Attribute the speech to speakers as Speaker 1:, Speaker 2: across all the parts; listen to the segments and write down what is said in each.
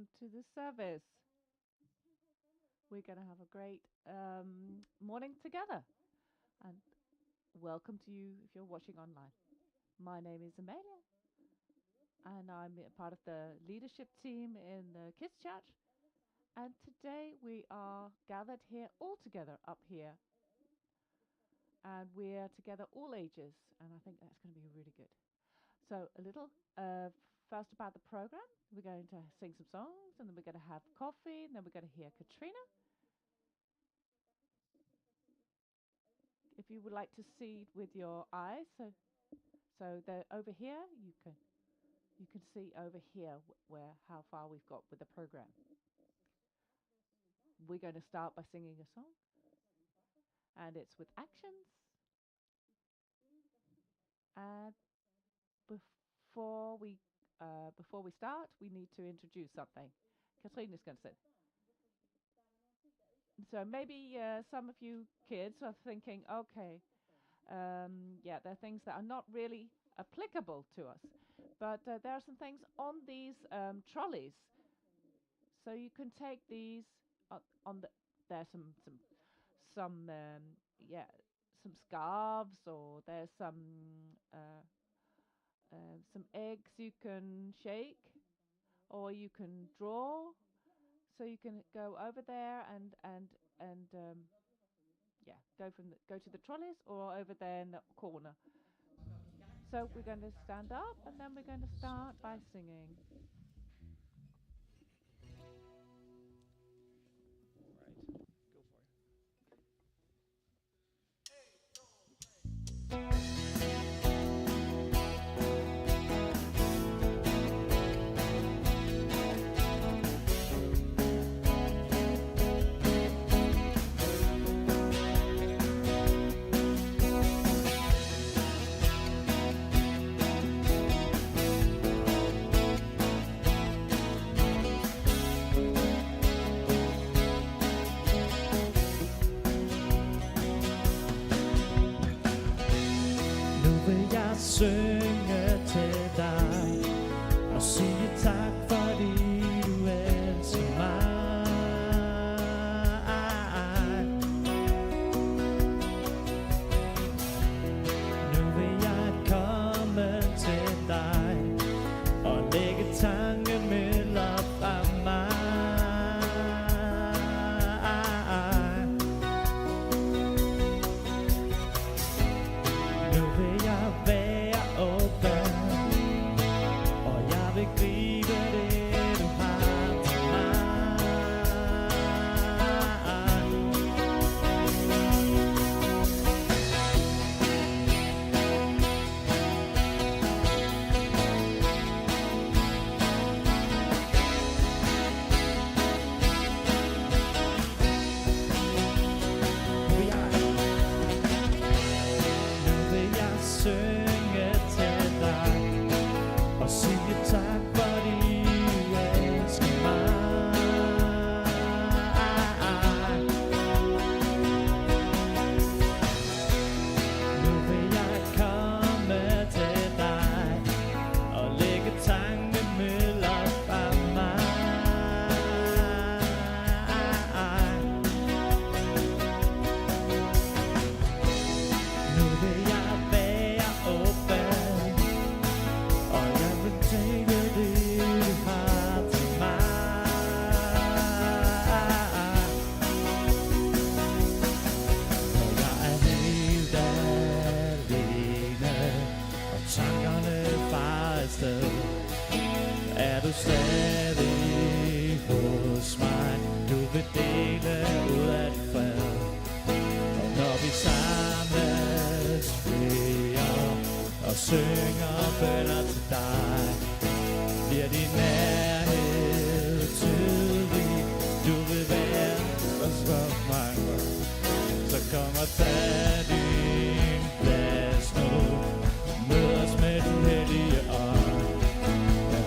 Speaker 1: welcome to the service. We're going to have a great morning together. And welcome to you if you're watching online. My name is Amelia, and I'm a part of the leadership team in the Kids Church. And today we are gathered here all together up here. And we're together all ages, and I think that's going to be really good. So a little first about the program. We're going to sing some songs, and then we're going to have coffee, and then we're going to hear Katrina. If you would like to see with your eyes, so they're over here, you can see over here where how far we've got with the program. We're going to start by singing a song, and it's with actions. And before we start, we need to introduce something. Katrine is going to say. So maybe some of you kids are thinking, okay, there are things that are not really applicable to us, but there are some things on these trolleys. So you can take these on the. There's some scarves, or there's some eggs you can shake, or you can draw. So you can go over there and go to the trolleys, or over there in the corner. So we're going to stand up, and then we're going to start by singing.
Speaker 2: Synge til dig og sige tak, fordi du elsker mig. Nu vil jeg komme til dig og lægge tankemøller fra mig. Nu vil jeg være stadig hos mig. Du vil dele ud af dit fred. Og når vi samles flere og synger bønner til dig, bliver din nærhed tydelig. Du vil være os for mange. Så kom og tag din plads nu. Mød os med den hellige ånd.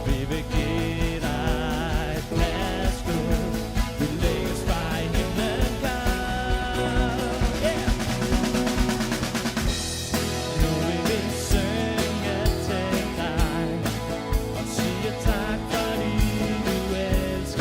Speaker 2: Vi vil give dig et plads nu. Vi lægges bare i himlen klar. Yeah! Nu vil vi synge til dig og sige tak, fordi du elsker.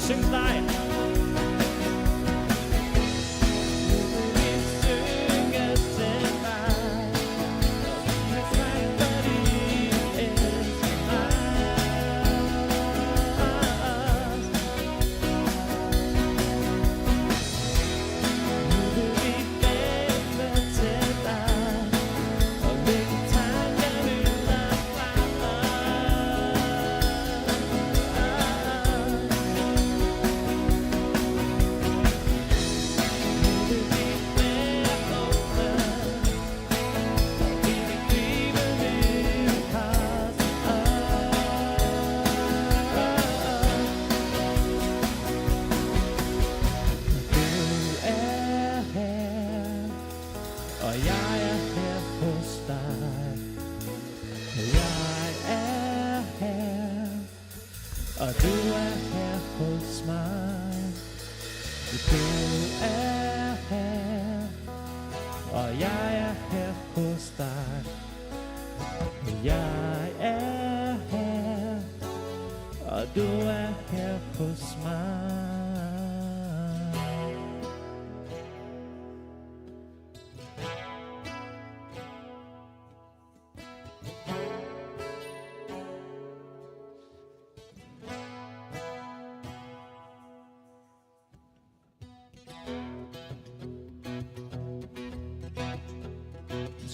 Speaker 2: synge til dig.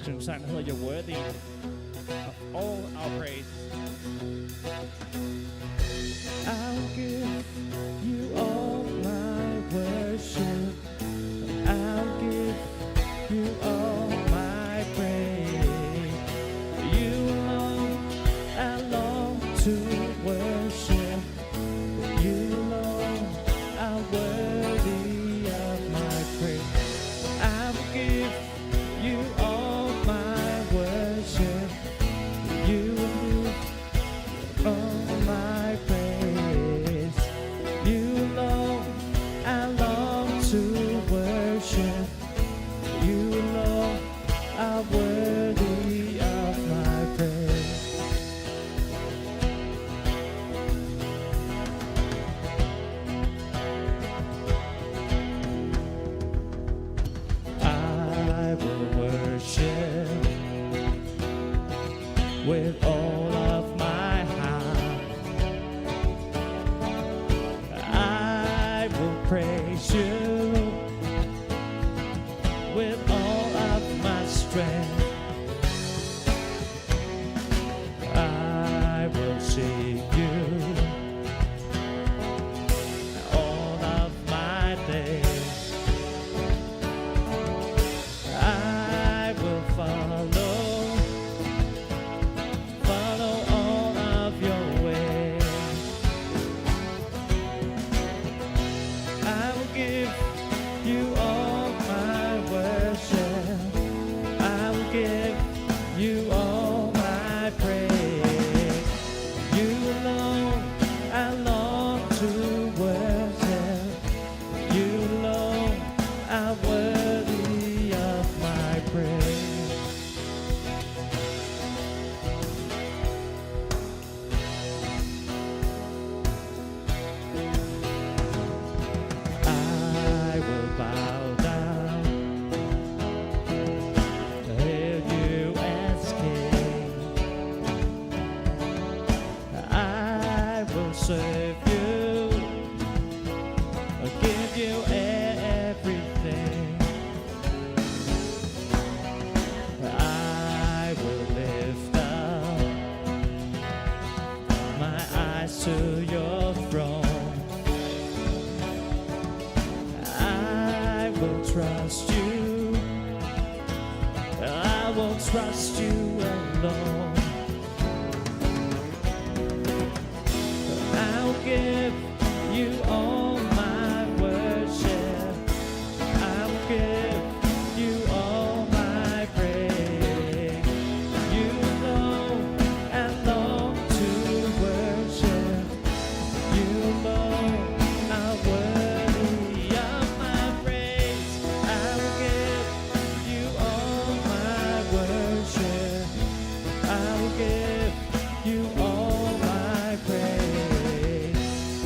Speaker 2: En sang, der hedder You're Worthy of all our praise. I'll give you all my worship. I'll give you all my praise. You alone I long to worship. You alone are worthy of my praise. I'll give you all my worship. You all my praise. You alone I long to worship. You alone are worthy of my praise. I will worship with all of my heart. I will praise you with all of my strength. I will seek you all of my days. I will follow all of your ways. I will give you all my worship. I will give you all my praise. You alone I long to worship. You alone are worthy of my praise. I will bow down, hail you as King. I will serve you, give you everything. I will lift up my eyes to your throne. I will trust you. I will trust you alone. I'll give you all my worship. I'll give you all my praise. You alone I long to worship. You alone are worthy of my praise. I will give you all my worship. I will give you all my praise.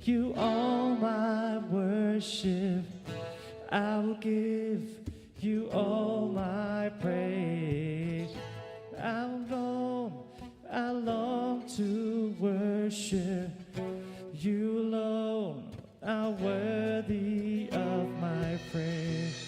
Speaker 2: you all my worship. I will give you all my praise. I long to worship you alone, are worthy of my praise.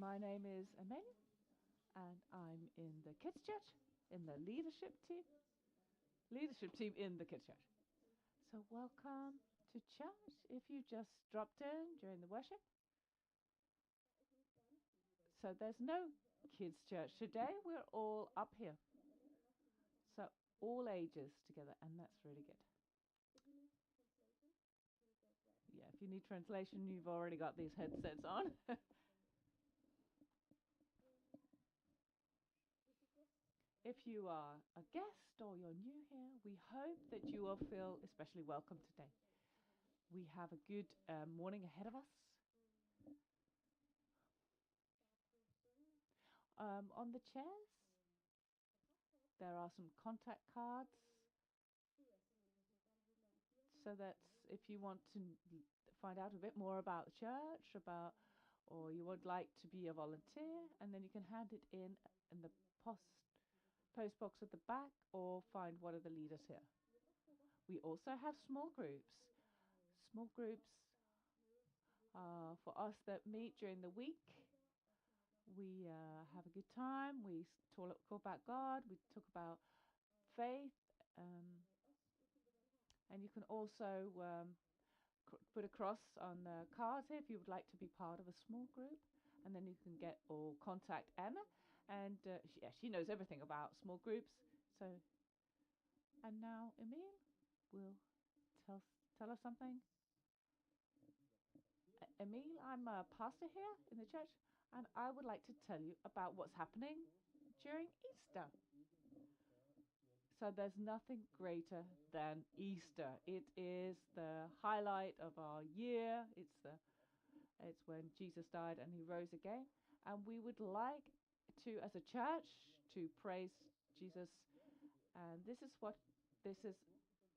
Speaker 1: My name is Amelia, and I'm in the kids' church, in the leadership team in the kids' church. So welcome to church. If you just dropped in during the worship, so there's no kids' church today. We're all up here, so all ages together, and that's really good. Yeah, if you need translation, you've already got these headsets on. If you are a guest or you're new here, we hope that you will feel especially welcome today. We have a good morning ahead of us. On the chairs, there are some contact cards. So that's if you want to find out a bit more about the church, or you would like to be a volunteer, and then you can hand it in the post box at the back, or find one of the leaders here. We also have small groups. Small groups for us that meet during the week. We have a good time. We talk about God. We talk about faith. And you can also put a cross on the cards here if you would like to be part of a small group. And then you can get or contact Emma. And she knows everything about small groups. So, and now Emil will tell us something. Emil, I'm a pastor here in the church, and I would like to tell you about what's happening during Easter. So there's nothing greater than Easter. It is the highlight of our year. It's when Jesus died and he rose again. And we would like to, as a church, to praise Jesus. And this is what this is.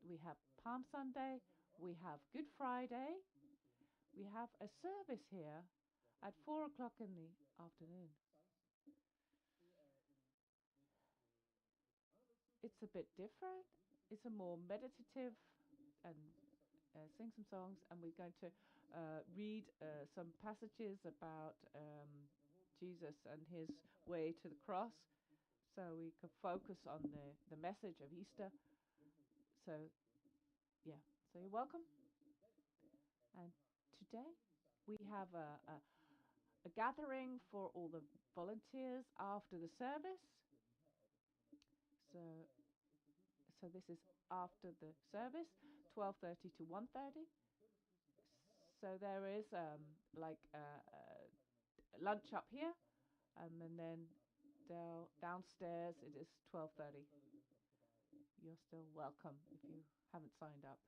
Speaker 1: We have Palm Sunday. We have Good Friday. We have a service here at 4 o'clock in the afternoon. It's a bit different. It's a more meditative and sing some songs, and we're going to read some passages about Jesus and his way to the cross, so we can focus on the message of Easter. So, yeah, so you're welcome. And today we have a gathering for all the volunteers after the service. So this is after the service, 12:30 to 1:30. So there is like lunch up here, and then downstairs it is 12:30. You're still welcome if you haven't signed up.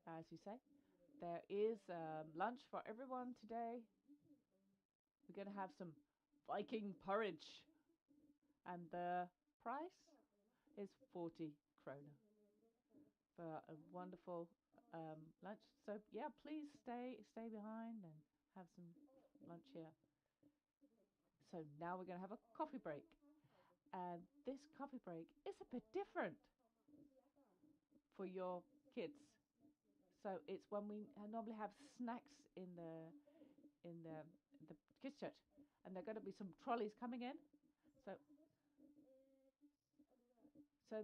Speaker 1: As you say, there is lunch for everyone today. We're going to have some Viking porridge, and the price is 40 kroner for a wonderful lunch. So yeah, please stay behind and have some lunch here. So now we're going to have a coffee break, and this coffee break is a bit different for your kids. So it's when we normally have snacks in the kids' church, and there are going to be some trolleys coming in. So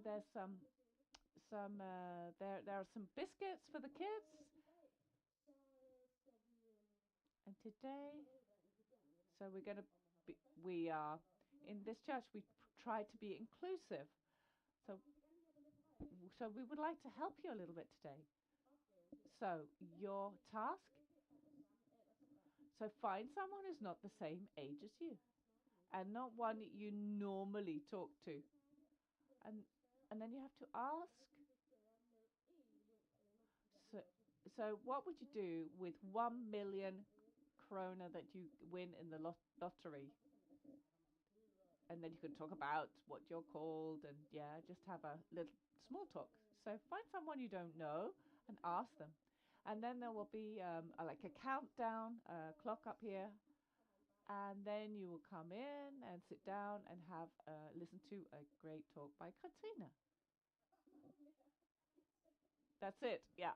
Speaker 1: there's there are some biscuits for the kids. And today, so we're going to we are in this church. We try to be inclusive. So we would like to help you a little bit today. So your task, so find someone who's not the same age as you, and not one that you normally talk to. And then you have to ask. So what would you do with 1 million kroner that you win in the lottery? And then you can talk about what you're called, and just have a little small talk. So find someone you don't know and ask them. And then there will be like a countdown clock up here. And then you will come in and sit down and have listen to a great talk by Katrina. That's it. Yeah.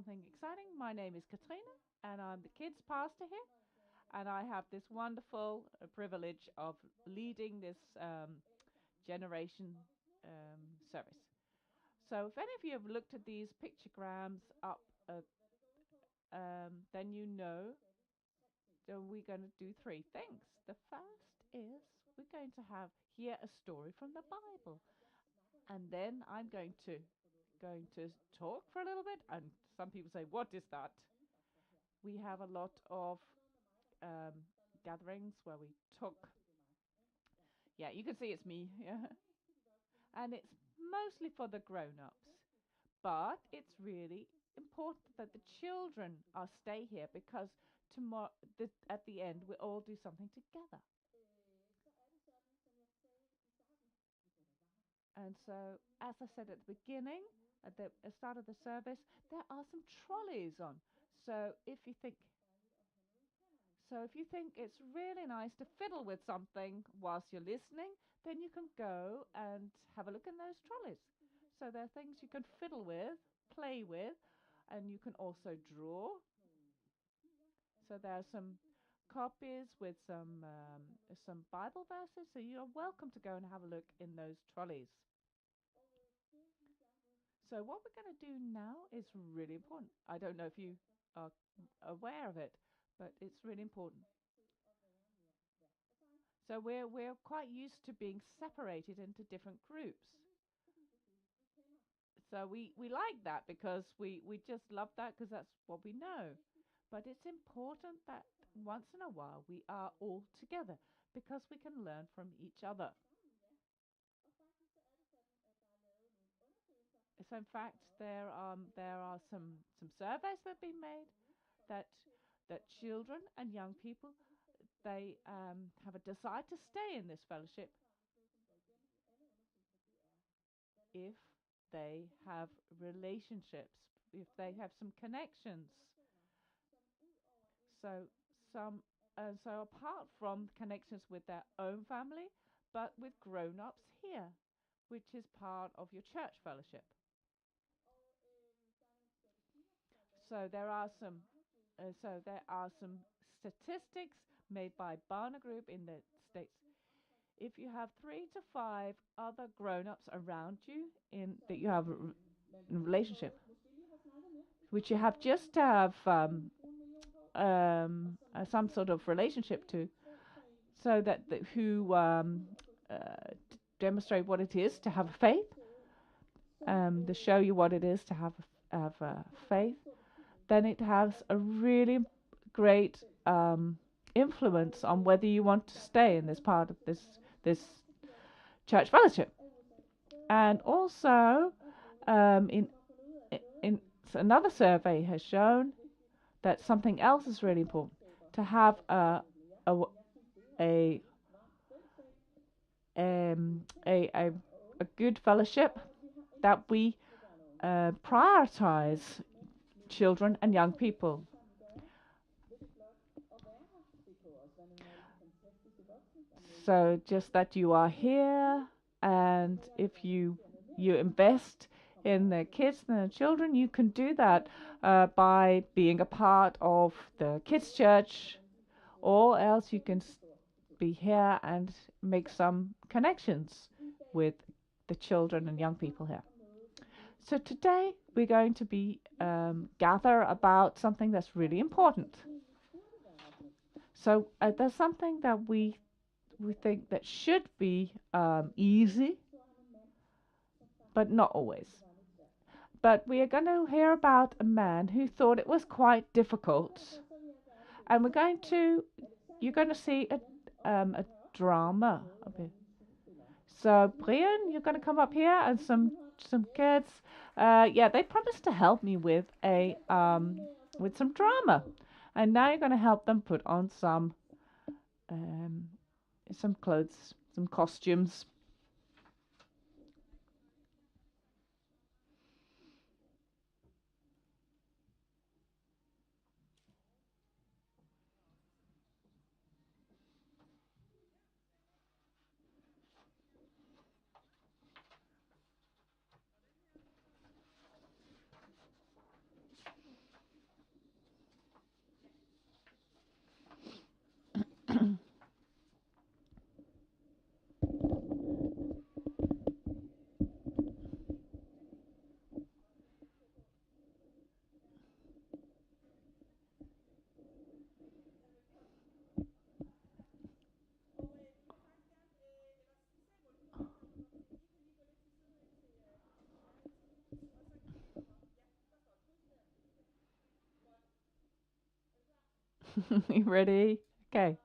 Speaker 1: something exciting. My name is Katrina, and I'm the kids pastor here. And I have this wonderful privilege of leading this generation service. So, if any of you have looked at these pictograms up, then you know that we're going to do three things. The first is we're going to hear a story from the Bible, and then I'm going to talk for a little bit. And some people say, "What is that?" We have a lot of gatherings where we talk. Yeah, you can see it's me. Yeah, and it's mostly for the grown-ups, but it's really important that the children are stay here because tomorrow, at the end, we all do something together. And so, as I said at the beginning, at the start of the service, there are some trolleys on. So if you think, it's really nice to fiddle with something whilst you're listening, then you can go and have a look in those trolleys. So there are things you can fiddle with, play with, and you can also draw. So there are some copies with some Bible verses. So you're welcome to go and have a look in those trolleys. So what we're going to do now is really important. I don't know if you are aware of it, but it's really important. So we're quite used to being separated into different groups. So we like that because we just love that because that's what we know. But it's important that once in a while we are all together because we can learn from each other. So in fact, there are some surveys that have been made that children and young people they have a desire to stay in this fellowship if they have relationships, if they have some connections. So some so apart from connections with their own family, but with grown-ups here, which is part of your church fellowship. So there are some statistics made by Barna Group in the States. If you have 3 to 5 other grown-ups around you in that you have a relationship, which you have just to have some sort of relationship to, so that who demonstrate what it is to have a faith, to show you what it is to have faith, then it has a really great influence on whether you want to stay in this part of this church fellowship. And also, in another survey has shown that something else is really important: to have a good fellowship, that we prioritize children and young people. So just that you are here, and if you invest in the kids and the children, you can do that by being a part of the kids' church, or else you can be here and make some connections with the children and young people here. So today we're going to be gather about something that's really important. So there's something that we think that should be easy, but not always. But we are going to hear about a man who thought it was quite difficult, and you're going to see a drama. Okay. So Brian, you're going to come up here, and some kids. They promised to help me with with some drama, and now you're going to help them put on some clothes, some costumes. You ready? Okay.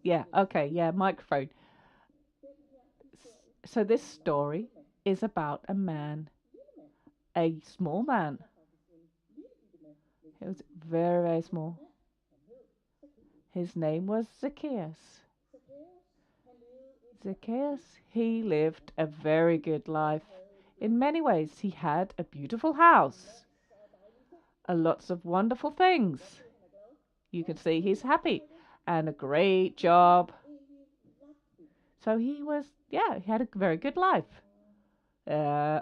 Speaker 1: Yeah, okay, yeah, microphone. So this story is about a man, a small man. He was very, very small. His name was Zacchaeus. Zacchaeus, he lived a very good life. In many ways, he had a beautiful house, lots of wonderful things. You can see he's happy and a great job. So he had a very good life.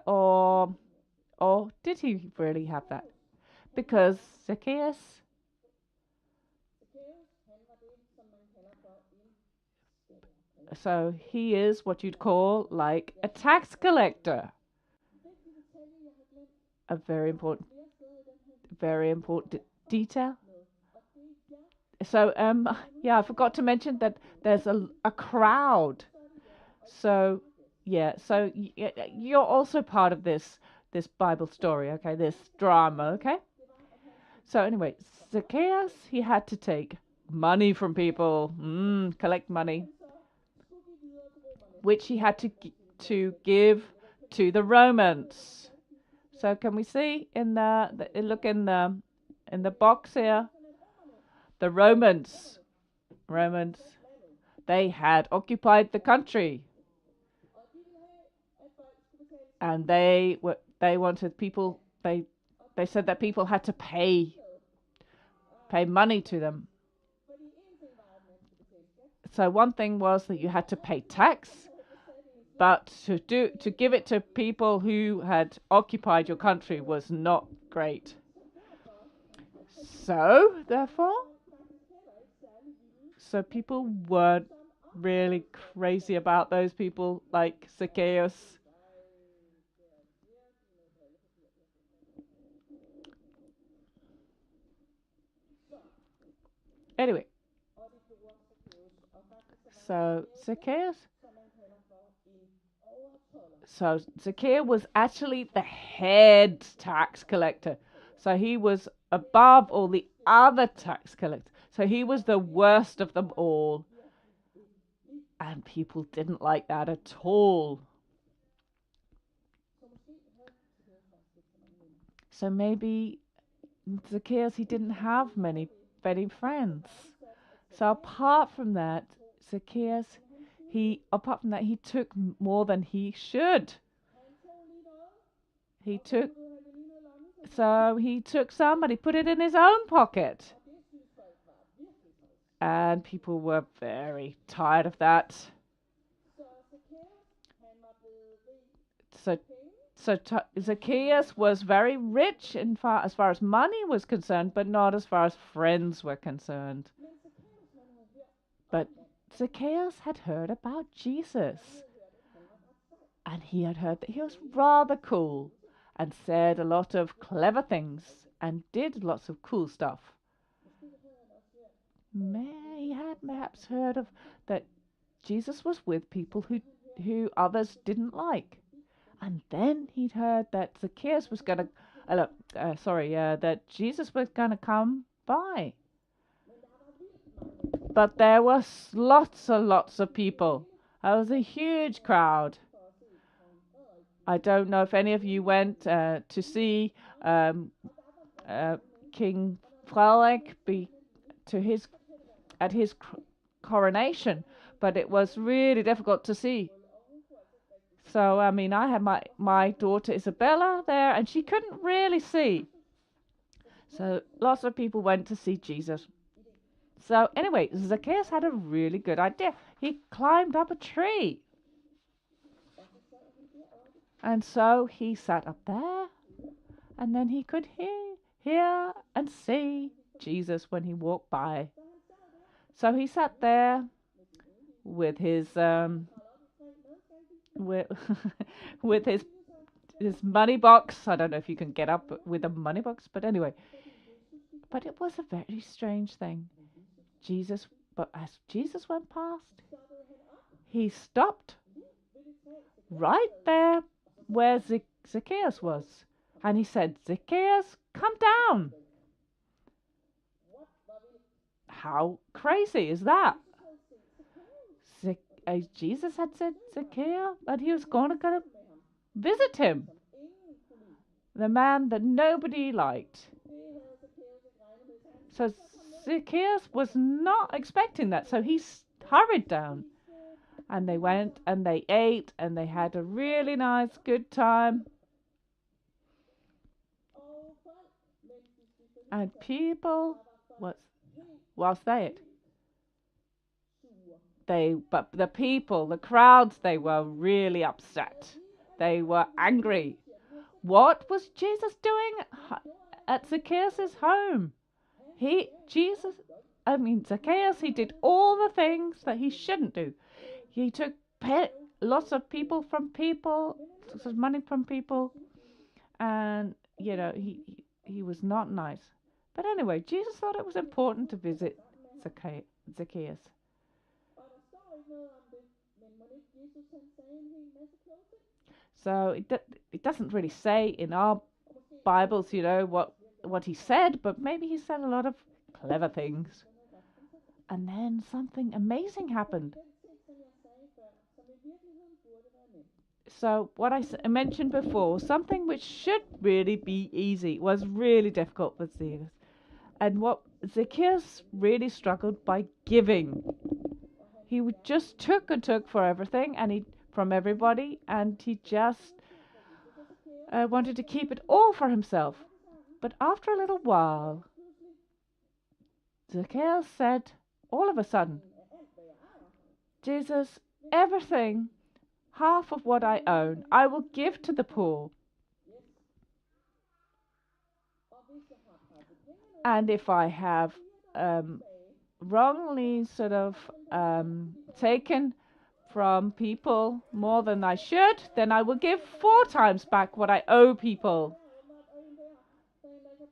Speaker 1: Or did he really have that? Because Zacchaeus, so he is what you'd call like a tax collector. A very important detail. So, yeah, I forgot to mention that there's a crowd. So, yeah, so you're also part of this Bible story, okay? This drama, okay? So anyway, Zacchaeus, he had to take money from people, collect money, which he had to give to the Romans. So can we see in look in the box here, the Romans, they had occupied the country, and they wanted people. They said that people had to pay money to them. So one thing was that you had to pay tax, but to give it to people who had occupied your country was not great. So therefore, people weren't really crazy about those people like Zacchaeus. Anyway, so Zacchaeus was actually the head tax collector. So he was above all the other tax collectors. So he was the worst of them all. And people didn't like that at all. So maybe Zacchaeus, he didn't have many friends. So apart from that, Zacchaeus, apart from that, he took more than he should. He took some, and he put it in his own pocket. And people were very tired of that. So Zacchaeus was very rich as far as money was concerned, but not as far as friends were concerned. But Zacchaeus had heard about Jesus, and he had heard that he was rather cool and said a lot of clever things and did lots of cool stuff. He had perhaps heard of that Jesus was with people who others didn't like. And then he'd heard that Zacchaeus was going to, that Jesus was going to come by. But there was lots and lots of people. There was a huge crowd. I don't know if any of you went to see King Frederiksberg at his coronation, but it was really difficult to see. So, I mean, I had my daughter Isabella there, and she couldn't really see. So, lots of people went to see Jesus. So, anyway, Zacchaeus had a really good idea. He climbed up a tree. And so he sat up there, and then he could hear and see Jesus when he walked by. So he sat there with his with his money box. I don't know if you can get up with a money box, but anyway. But it was a very strange thing. But as Jesus went past, he stopped right there where Zacchaeus was. And he said, "Zacchaeus, come down. How crazy is that? Jesus had said Zacchaeus, but he was going to visit him, the man that nobody liked. So Zacchaeus was not expecting that, so he hurried down. And they went and they ate and they had a really nice, good time. And people, whilst they ate, but the people, the crowds, they were really upset. They were angry. What was Jesus doing at Zacchaeus' home? Zacchaeus, he did all the things that he shouldn't do. He took lots of people from people, lots of money from people, and he was not nice. But anyway, Jesus thought it was important to visit Zacchaeus. So it doesn't really say in our Bibles, what he said, but maybe he said a lot of clever things. And then something amazing happened. So what I mentioned before, something which should really be easy, was really difficult for Zacchaeus. And what Zacchaeus really struggled by giving. He just took for everything and from everybody, and he just wanted to keep it all for himself. But after a little while, Zacchaeus said, all of a sudden, Jesus, everything, half of what I own, I will give to the poor. And if I have wrongly sort of taken from people more than I should, then I will give 4 times back what I owe people.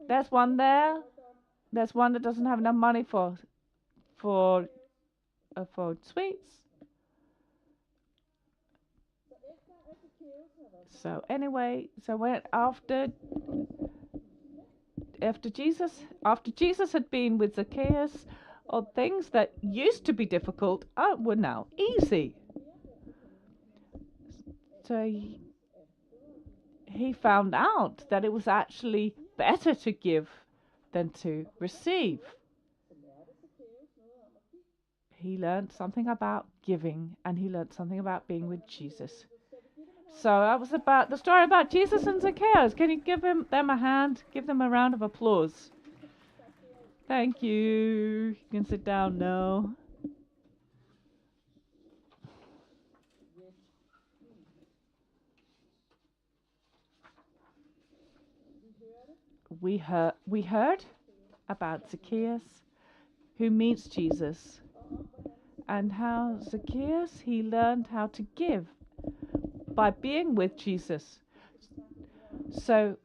Speaker 1: There's one there. There's one that doesn't have enough money for sweets. So anyway, after Jesus had been with Zacchaeus, all things that used to be difficult were now easy. So he found out that it was actually better to give than to receive. He learned something about giving, and he learned something about being with Jesus. So that was about the story about Jesus and Zacchaeus. Can you give them a hand? Give them a round of applause. Thank you. You can sit down now. We heard about Zacchaeus who meets Jesus, and how Zacchaeus, he learned how to give by being with Jesus. So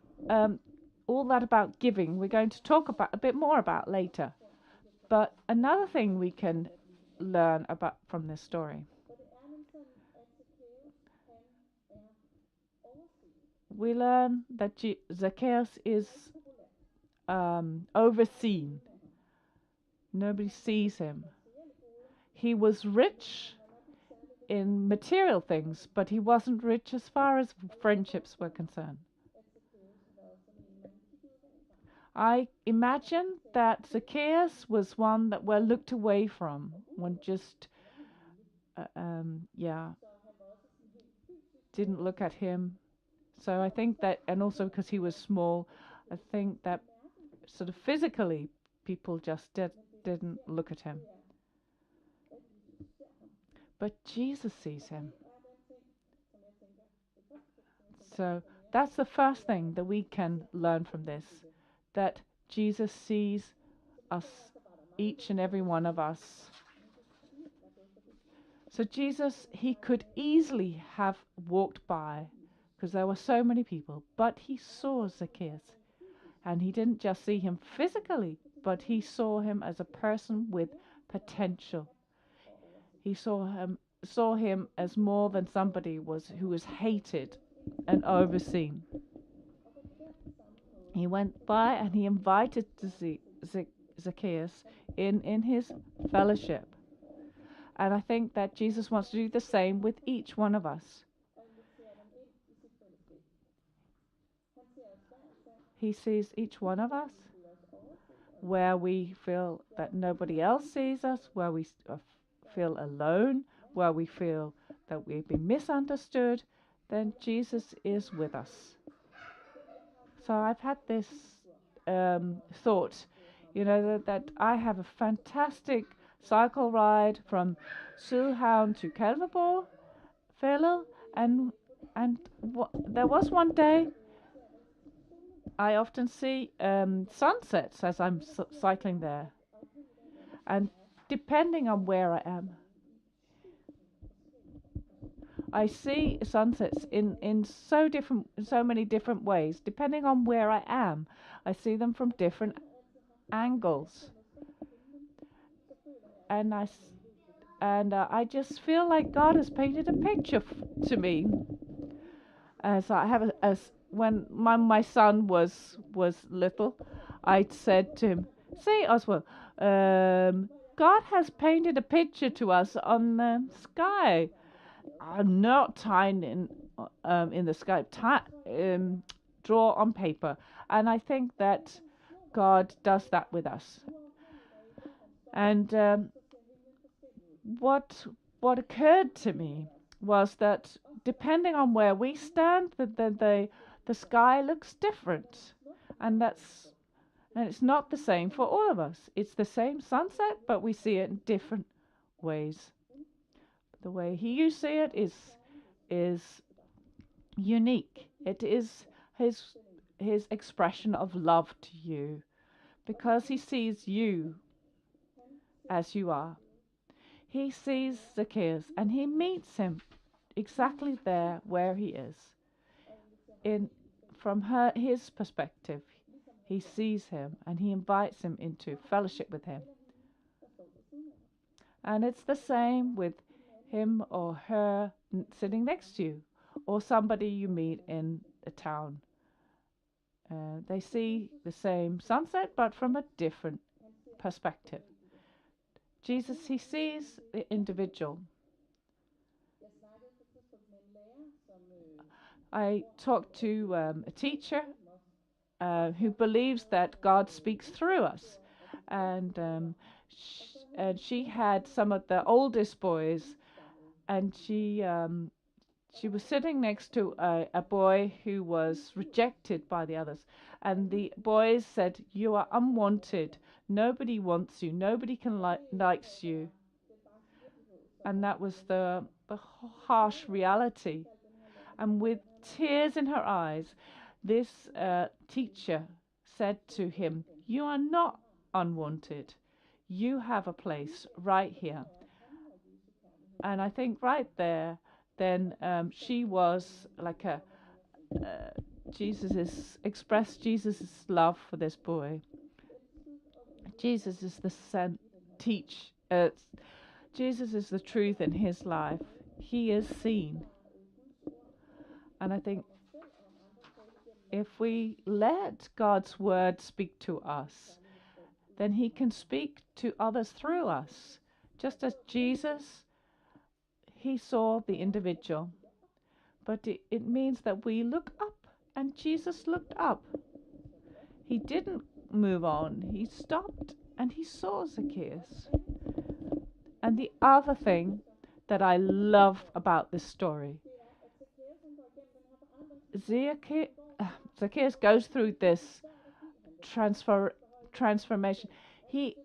Speaker 1: all that about giving we're going to talk about a bit more about later. But another thing we can learn about from this story, we learn that Zacchaeus is overseen. Nobody sees him. He was rich in material things, but he wasn't rich as far as friendships were concerned. I imagine that Zacchaeus was one that were looked away from, one just didn't look at him. So I think that, and also because he was small, I think that sort of physically people just didn't look at him. But Jesus sees him. So that's the first thing that we can learn from this, that Jesus sees us, each and every one of us. So Jesus, he could easily have walked by, because there were so many people, but he saw Zacchaeus. And he didn't just see him physically, but he saw him as a person with potential. He saw him as more than somebody who was hated and overseen. He went by and he invited Zacchaeus in his fellowship. And I think that Jesus wants to do the same with each one of us. He sees each one of us where we feel that nobody else sees us, where we feel alone, where we feel that we've been misunderstood. Then Jesus is with us. So I've had this thought, that I have a fantastic cycle ride from Sydhavn to Kalvebod, Fælled, and there was one day I often see sunsets as I'm cycling there, and depending on where I am, I see sunsets in so many different ways. Depending on where I am, I see them from different angles, and I just feel like God has painted a picture to me. As I have when my son was little, I said to him, "See, Oswald, God has painted a picture to us on the sky. I'm not tying in the sky. Draw on paper." And I think that God does that with us. And what occurred to me was that depending on where we stand, the sky looks different, and it's not the same for all of us. It's the same sunset, but we see it in different ways. The way you see it is unique. It is his expression of love to you, because he sees you as you are. He sees Zacchaeus and he meets him exactly there where he is. From his perspective, he sees him and he invites him into fellowship with him. And it's the same with him or her sitting next to you, or somebody you meet in a town. They see the same sunset, but from a different perspective. Jesus, he sees the individual. I talked to a teacher who believes that God speaks through us, and she had some of the oldest boys, and she was sitting next to a boy who was rejected by the others, and the boys said, "You are unwanted. Nobody wants you. Nobody likes you." And that was the harsh reality. And with tears in her eyes, this teacher said to him, "You are not unwanted. You have a place right here." And I think right there, then she was like expressed Jesus' love for this boy. Jesus is the Jesus is the truth in his life. He is seen. And I think if we let God's word speak to us, then he can speak to others through us. Just as Jesus, he saw the individual. But it means that we look up, and Jesus looked up. He didn't move on. He stopped and he saw Zacchaeus. And the other thing that I love about this story, Zacchaeus goes through this transformation. He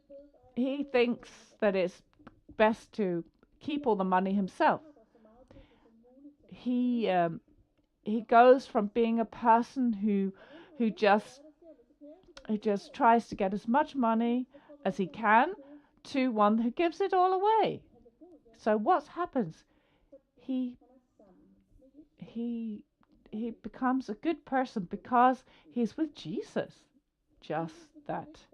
Speaker 1: thinks that it's best to keep all the money himself. He goes from being a person who just tries to get as much money as he can to one who gives it all away. So what happens? He becomes a good person because he's with Jesus. Just that.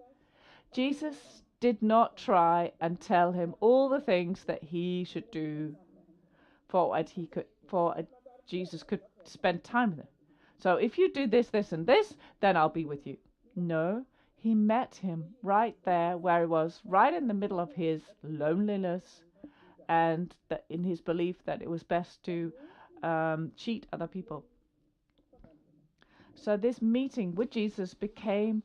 Speaker 1: Jesus did not try and tell him all the things that he should do for Jesus could spend time with him. So if you do this, this, and this, then I'll be with you. No, he met him right there where he was, right in the middle of his loneliness and in his belief that it was best to cheat other people. So this meeting with Jesus became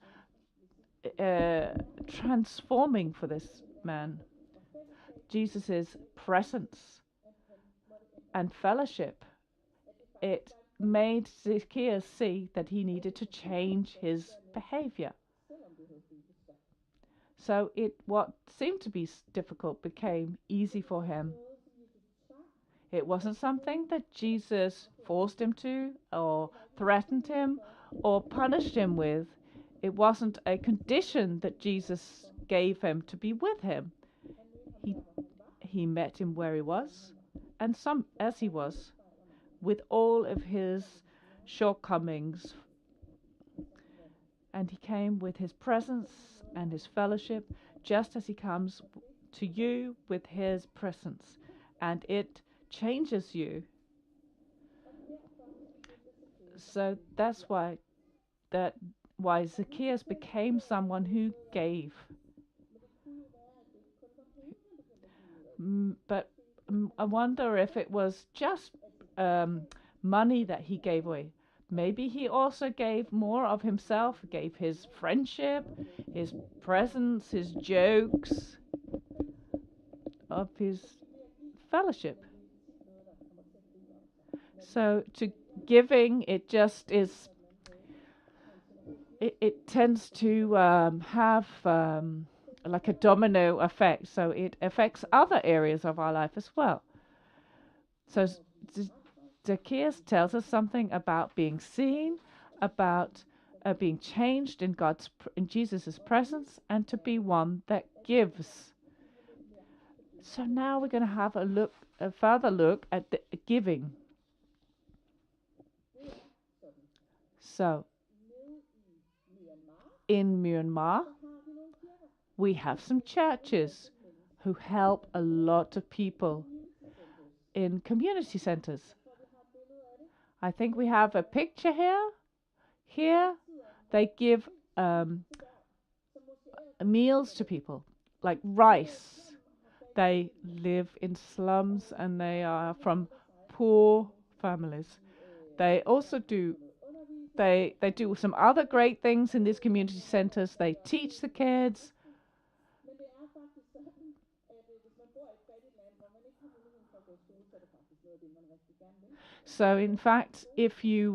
Speaker 1: transforming for this man. Jesus' presence and fellowship, it made Zacchaeus see that he needed to change his behavior. So what seemed to be difficult became easy for him. It wasn't something that Jesus forced him to, or threatened him, or punished him with. It wasn't a condition that Jesus gave him to be with him. He met him where he was, and as he was, with all of his shortcomings. And he came with his presence and his fellowship, just as he comes to you with his presence. And it changes you. So that's why Zacchaeus became someone who gave. But I wonder if it was just money that he gave away. Maybe he also gave more of himself, gave his friendship, his presence, his jokes, of his fellowship. So to giving, it just is, it tends to have like a domino effect. So it affects other areas of our life as well. So Zacchaeus tells us something about being seen, about being changed in Jesus' presence, and to be one that gives. So now we're going to have a further look at the giving. So in Myanmar, we have some churches who help a lot of people in community centers. I think we have a picture here. Here, they give meals to people, like rice. They live in slums and they are from poor families. They also do some other great things in these community centers. They teach the kids. So in fact, if you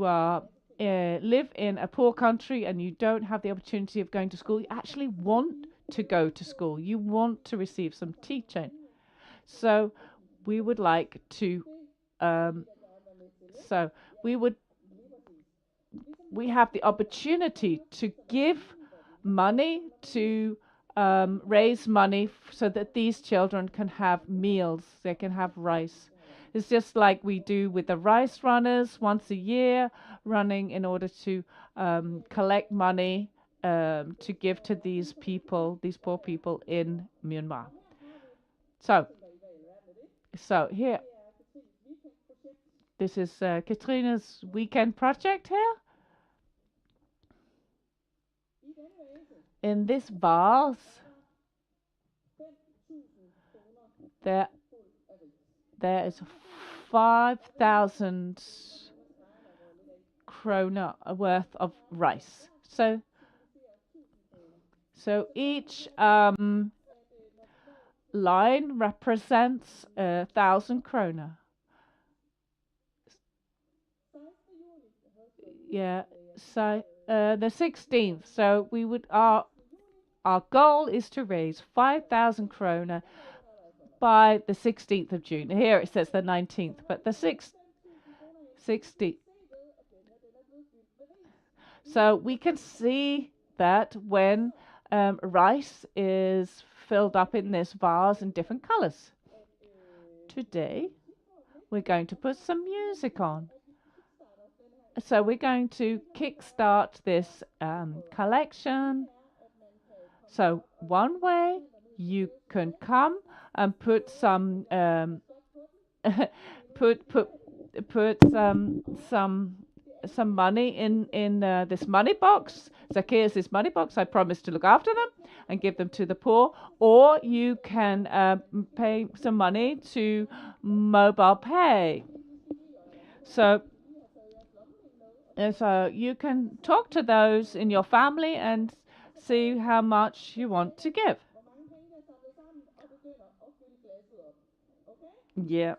Speaker 1: live in a poor country and you don't have the opportunity of going to school, you actually want to go to school. You want to receive some teaching. So we would like to, we have the opportunity to give money to raise money so that these children can have meals, they can have rice. It's just like we do with the rice runners once a year, running in order to collect money to give to these poor people in Myanmar. So here, this is Katrina's weekend project here. In this vase, there is 5,000 krona worth of rice. So each line represents 1,000 krona. Yeah. So the 16th. So we would our goal is to raise 5,000 krona by the 16th of June. Here it says the 19th, but the 16th. So we can see that when rice is filled up in this vase in different colors. Today, we're going to put some music on. So we're going to kickstart this collection. So one way you can come and put some some money in this money box, Zacchaeus' money box. I promise to look after them and give them to the poor. Or you can pay some money to mobile pay. So you can talk to those in your family and see how much you want to give. Yeah.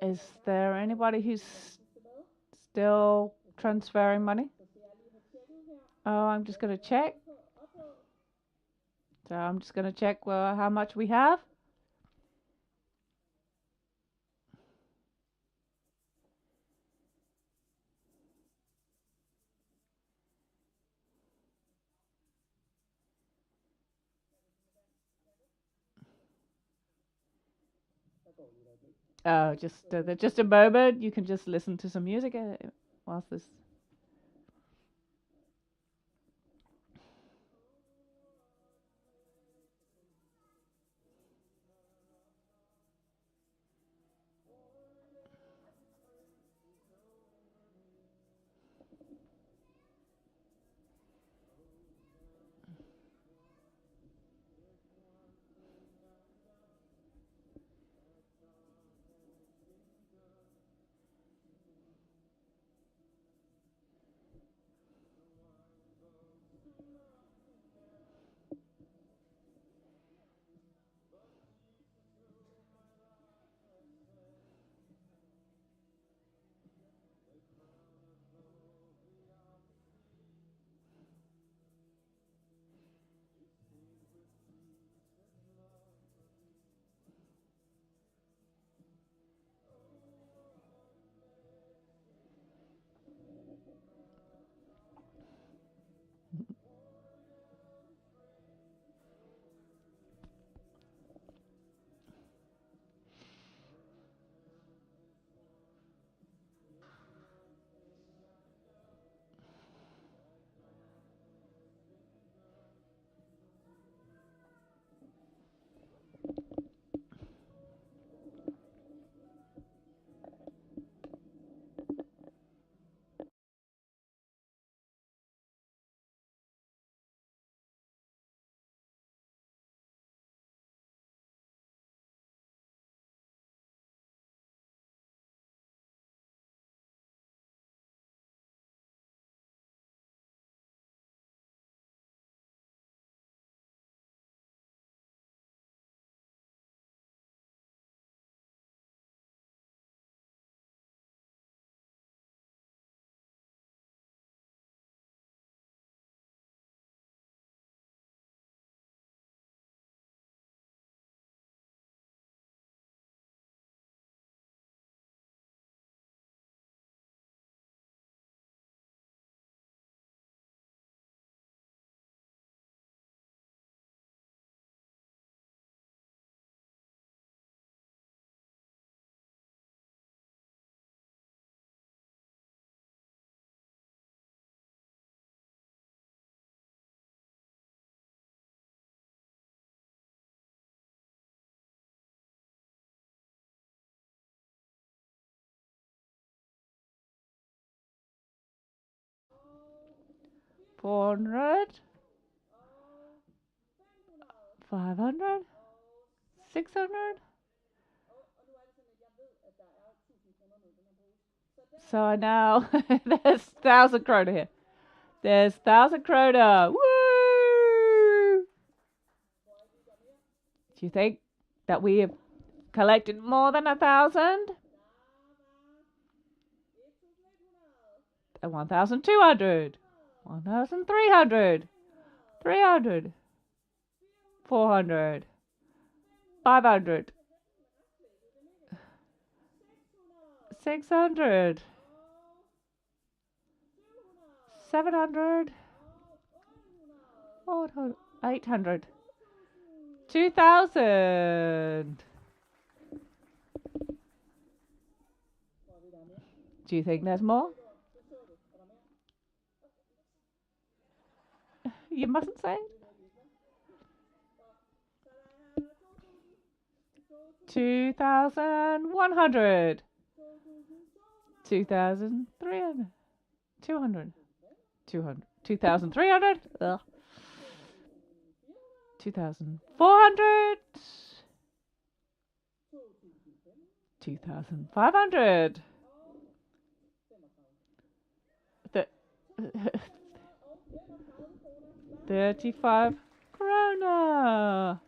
Speaker 1: Is there anybody who's still transferring money? Oh, I'm just going to check. So I'm just going to check how much we have. Just a moment. You can just listen to some music whilst this. 400, 500, 600. So now there's 1,000 kroner here. There's 1,000 kroner. Woo! Do you think that we have collected more than 1,000? 1,200, 1,300, 300, 400, 500, 600, 700, 800, 2,000. Do you think there's more? You mustn't say it. 2,100, 2,300, 200, 2,300, 2,400, 2,500, 35 kroner.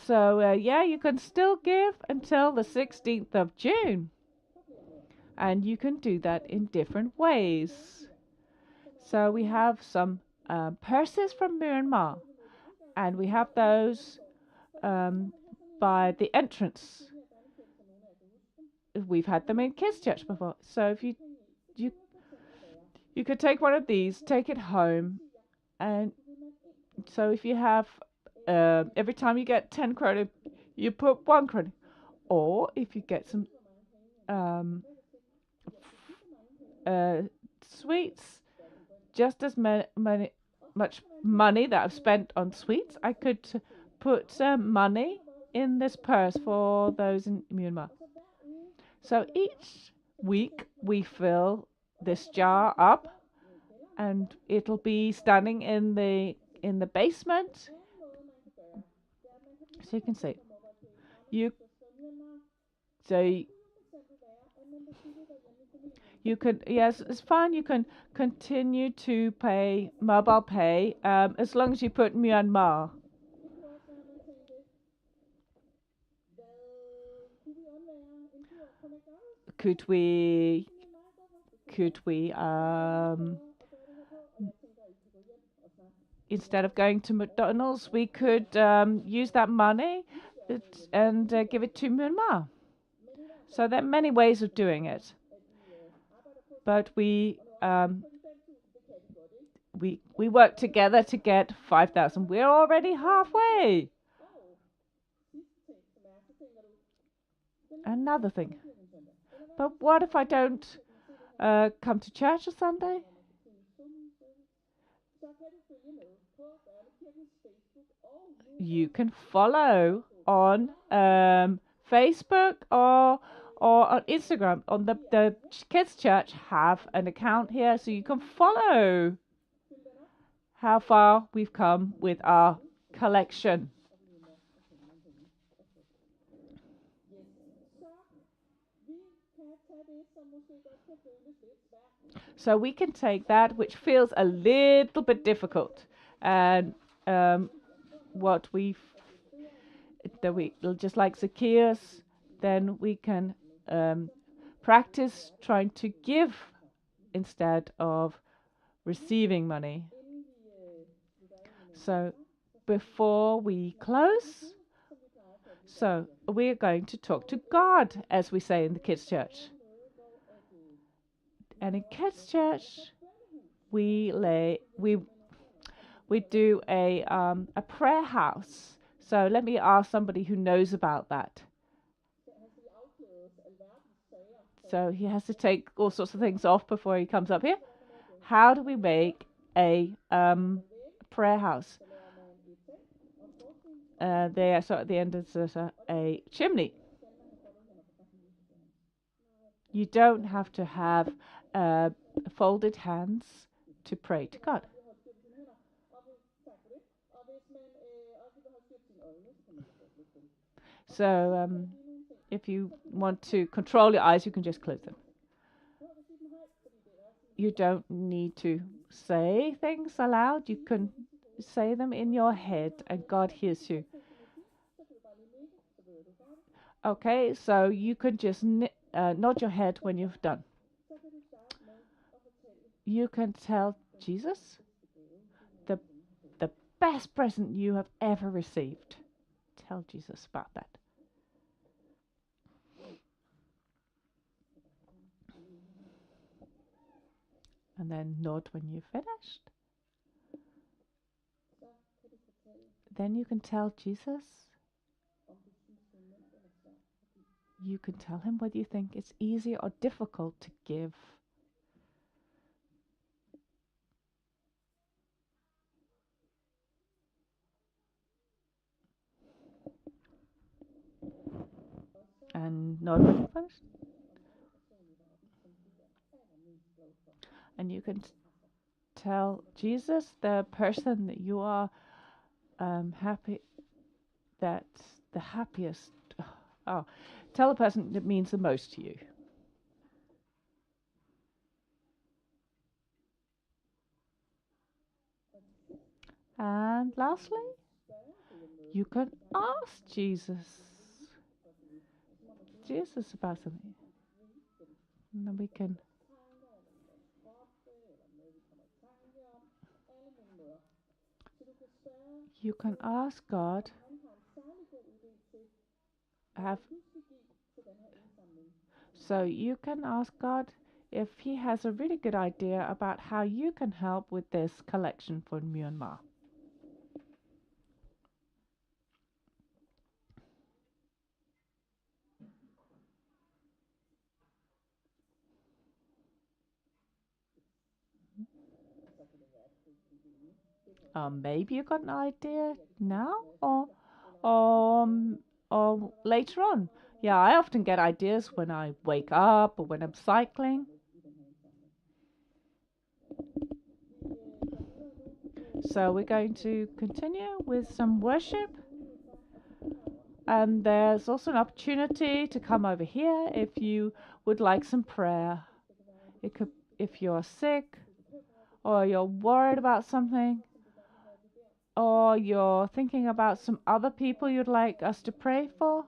Speaker 1: So, yeah, you can still give until the 16th of June. And you can do that in different ways. So we have some purses from Myanmar. And we have those by the entrance. We've had them in Kids Church before. So if you could take one of these, take it home. And so if you have every time you get 10 kroner, you put 1 kroner. Or if you get some sweets, just as much money that I've spent on sweets, I could put money in this purse for those in Myanmar. So each week we fill this jar up, and it'll be standing in the basement. So you can see. You can, yes, it's fine. You can continue to pay mobile pay as long as you put Myanmar. Could we instead of going to McDonald's, we could use that money and give it to Myanmar. So there are many ways of doing it. But we work together to get 5,000. We're already halfway. Another thing. But what if I don't come to church on Sunday? You can follow on Facebook or on Instagram. On the Kids Church have an account here, so you can follow how far we've come with our collection. So we can take that, which feels a little bit difficult, and just like Zacchaeus, then we can practice trying to give instead of receiving money. So before we close, so we're going to talk to God, as we say in the Kids Church. And in Kids Church, we do a prayer house. So let me ask somebody who knows about that. So he has to take all sorts of things off before he comes up here. How do we make a prayer house. There, so at the end there's a chimney. You don't have to have folded hands to pray to God. So if you want to control your eyes, you can just close them. You don't need to say things aloud. You can say them in your head and God hears you. Okay, so you can just nod your head when you've done. You can tell Jesus the best present you have ever received. Tell Jesus about that. And then nod when you've finished. Then you can tell Jesus. You can tell him whether you think it's easy or difficult to give. And nod when you've finished. And you can tell Jesus the person that you are happy, that's the happiest. Oh, tell the person that means the most to you. And lastly, you can ask Jesus about something. And then we can you can ask God so you can ask God if he has a really good idea about how you can help with this collection for Myanmar. Maybe you got an idea now or later on. Yeah, I often get ideas when I wake up or when I'm cycling. So we're going to continue with some worship. And there's also an opportunity to come over here if you would like some prayer. It could, if you're sick or you're worried about something, or you're thinking about some other people you'd like us to pray for,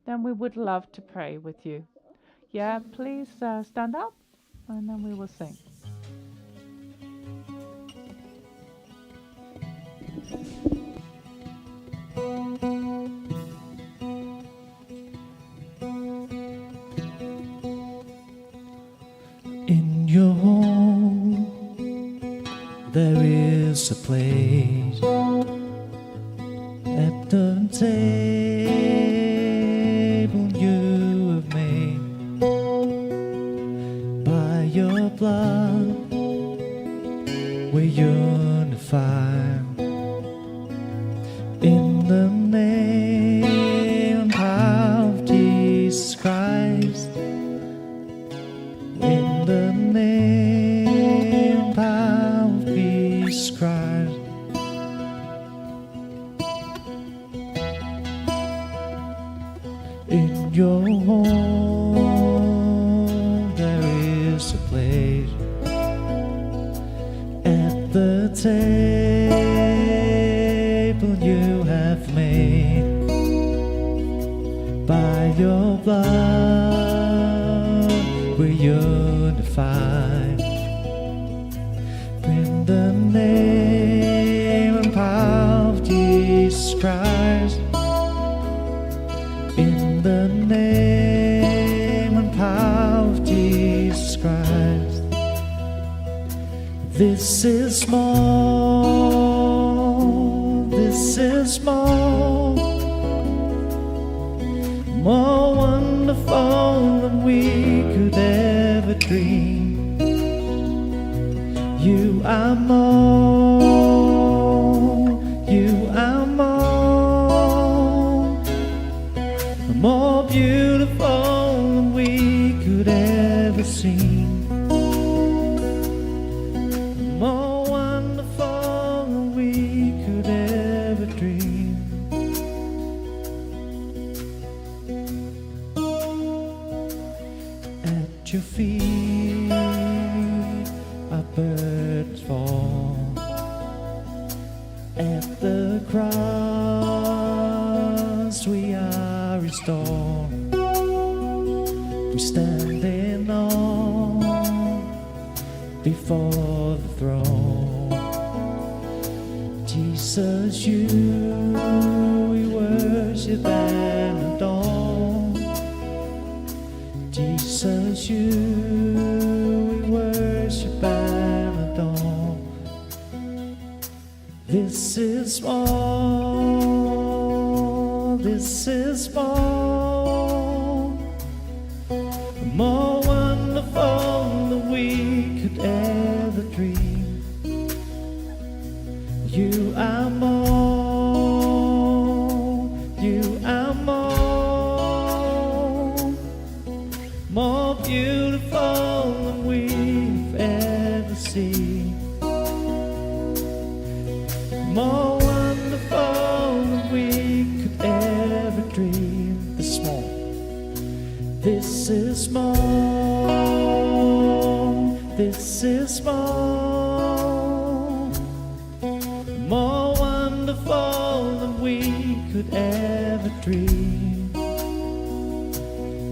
Speaker 1: then we would love to pray with you. Yeah, please stand up and then we will sing.
Speaker 2: In your home there is a place at the table you have made by your blood. We're unified in the name and power of Jesus Christ. In the name and power of Jesus Christ. In your home there is a place at the table you have made by your blood. We're unified in the name and power of Jesus Christ. In the name and power of Jesus Christ. This is small, this is small, more wonderful than we could ever dream. You are more more beautiful than we could ever see, more wonderful than we could ever dream. At your feet our birds fall, at the cross we are restored. We stand in awe before the throne. Jesus, you we worship and adore. Jesus, you we worship and adore. This is more, this is more wonderful than we could ever dream. You are more, you are more beautiful than we've ever seen, more wonderful than we could ever dream. This is more, this is more wonderful than we could ever dream.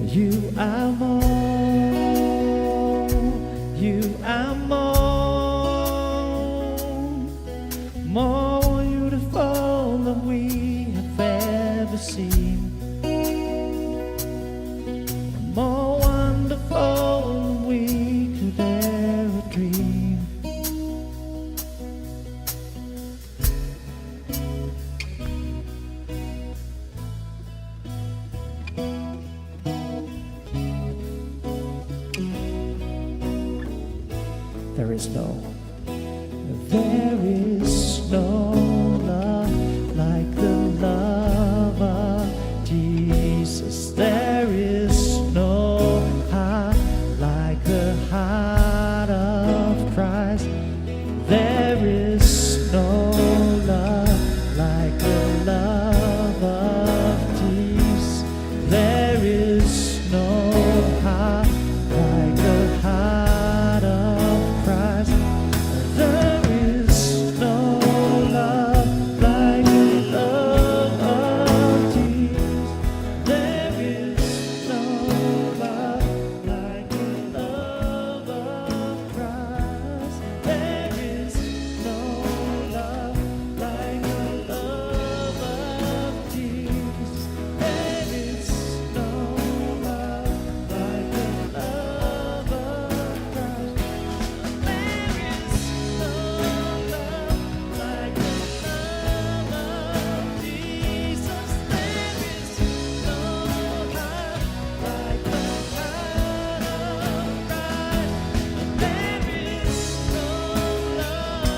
Speaker 2: You are more, you are more beautiful than we have ever seen, more wonderful than we could ever dream. There is no love like the love of Jesus. There is no heart like the heart of Christ. There is no love like the love of Jesus. There is no heart like the heart of Christ. There is no love like the love of Jesus. There is no love like the love of Christ. There is no love like the love of Jesus. There is no love like the love of Christ. There is no love like the love of Jesus. There is no heart like the heart of Christ. There is no love.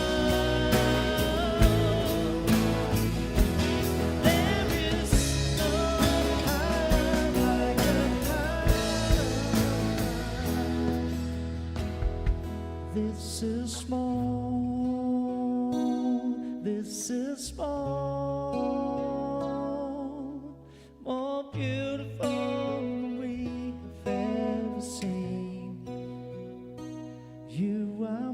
Speaker 2: There is no heart like the heart. This is more beautiful than we have ever seen. You are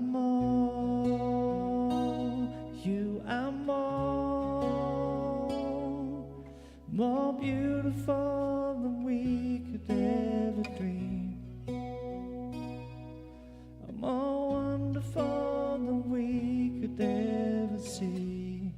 Speaker 2: more beautiful than we could ever dream, more wonderful than we could ever see.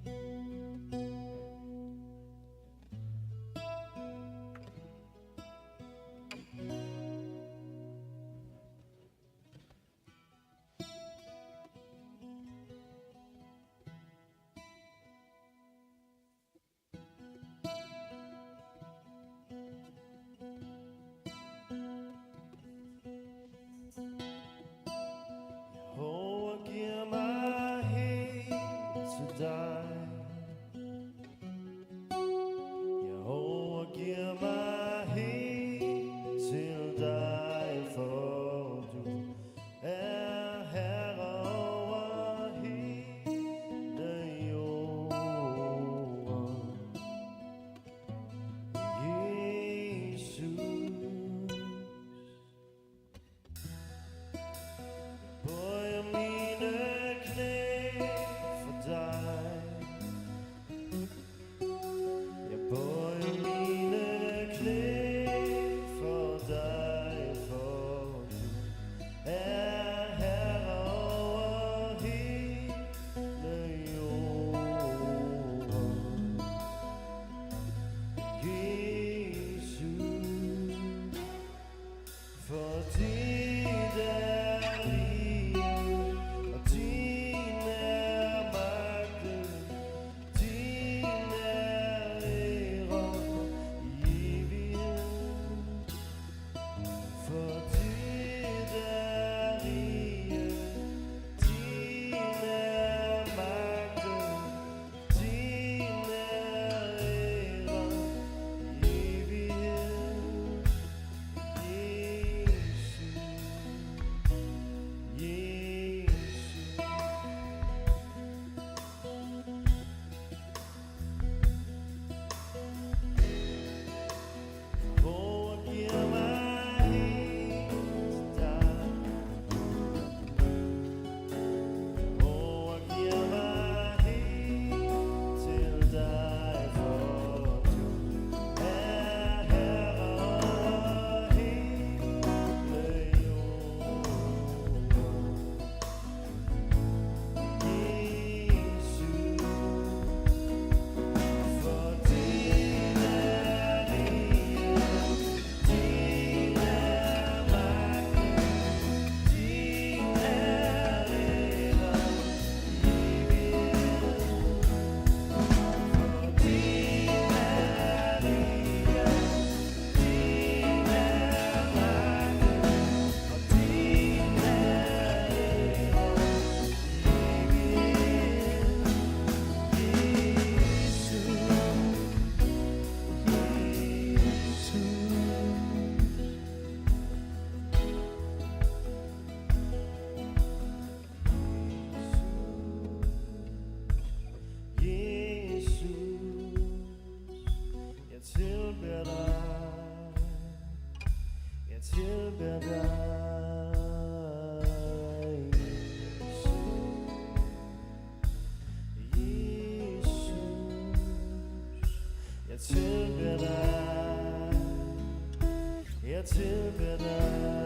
Speaker 2: tilbeder dig. Jeg tilbeder dig.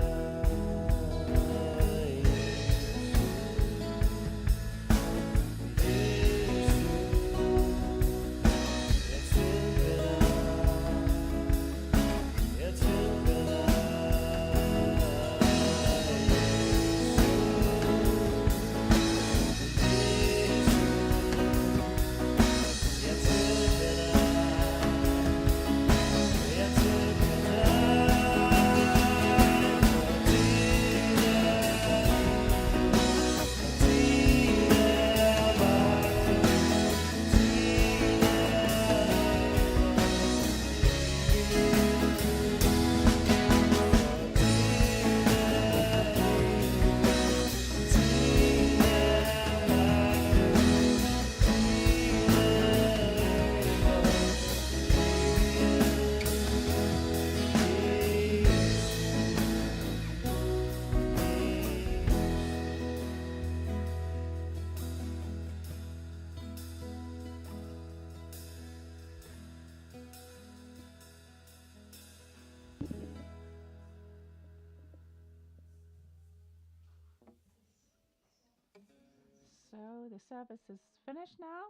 Speaker 1: So the service is finished now.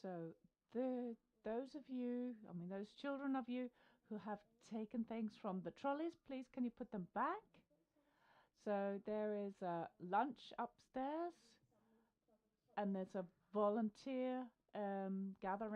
Speaker 1: So the those of you, I mean those children of you who have taken things from the trolleys, please can you put them back? So there is a lunch upstairs and there's a volunteer gathering